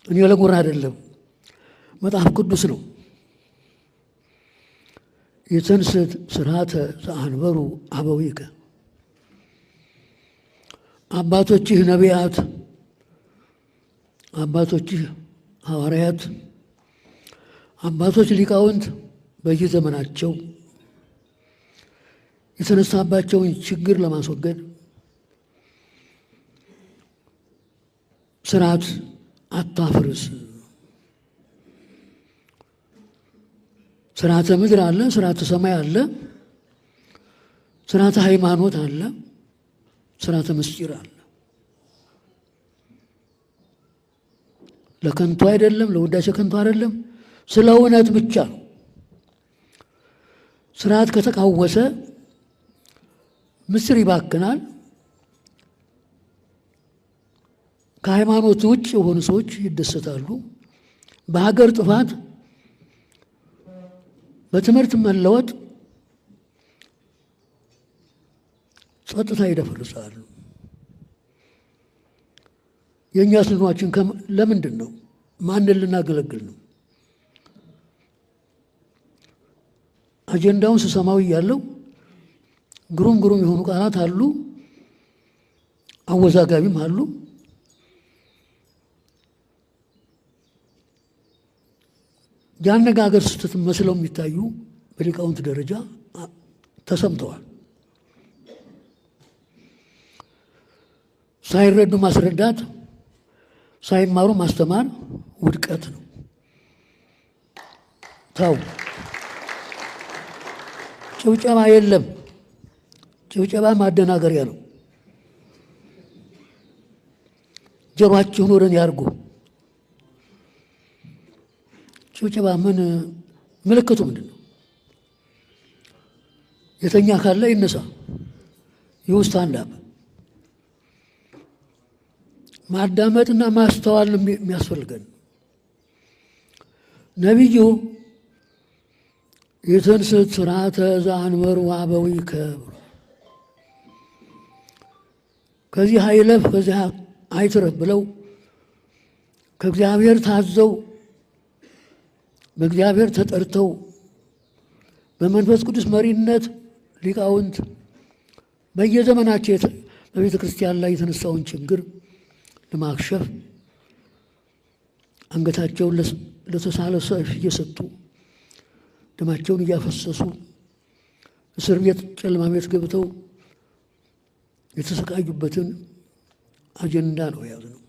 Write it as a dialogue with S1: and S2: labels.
S1: እኔ ለጉራ አይደለም፣ መጽሐፍ ቅዱስ ነው። የተንሥእ ስርዓተ ዘአንበሩ አበዊከ፣ አባቶችህ ነቢያት፣ አባቶችህ ሐዋርያት፣ አባቶች ሊቃውንት በየዘመናቸው የተነሳባቸውን ችግር ለማስወገድ ስርዓት አታፍርስ። ስርዓተ ምድር አለ፣ ስርዓተ ሰማይ አለ፣ ስርዓተ ሃይማኖት አለ፣ ስርዓተ ምስጢር አለ። ለከንቱ አይደለም፣ ለውዳሴ ከንቱ አይደለም፣ ስለ እውነት ብቻ ነው። ስርዓት ከተቃወሰ ምስጢር ይባክናል። ከሃይማኖት ውጭ የሆኑ ሰዎች ይደሰታሉ። በሀገር ጥፋት፣ በትምህርት መለወጥ ጸጥታ ይደፈርሳሉ። የእኛ ስልማችን ለምንድን ነው? ማንን ልናገለግል ነው? አጀንዳውን ስሰማው እያለው ግሩም ግሩም የሆኑ ቃላት አሉ፣ አወዛጋቢም አሉ። የአነጋገር ስህተት መስለው የሚታዩ በሊቃውንት ደረጃ ተሰምተዋል። ሳይረዱ ማስረዳት፣ ሳይማሩ ማስተማር ውድቀት ነው። ታው ጭብጨባ የለም። ጭብጨባ ማደናገሪያ ነው። ጆሮአችሁን ወደ እኔ ያርጉ። ጭብጨባ ምን ምልክቱ ምንድን ነው? የተኛ ካለ ይነሳ፣ ይውስጥ አንዳም ማዳመጥና ማስተዋል የሚያስፈልገን። ነቢዩ የተንሥእ ስርዓተ ዘአንበሩ አበዊከ፣ ከዚህ አይለፍ ከዚህ አይትረፍ ብለው ከእግዚአብሔር ታዘው በእግዚአብሔር ተጠርተው በመንፈስ ቅዱስ መሪነት ሊቃውንት በየዘመናቸው በቤተ ክርስቲያን ላይ የተነሳውን ችግር ለማክሸፍ አንገታቸውን ለተሳለ ሰይፍ እየሰጡ ደማቸውን እያፈሰሱ እስር ቤት ጨለማ ቤት ገብተው የተሰቃዩበትን አጀንዳ ነው የያዝነው።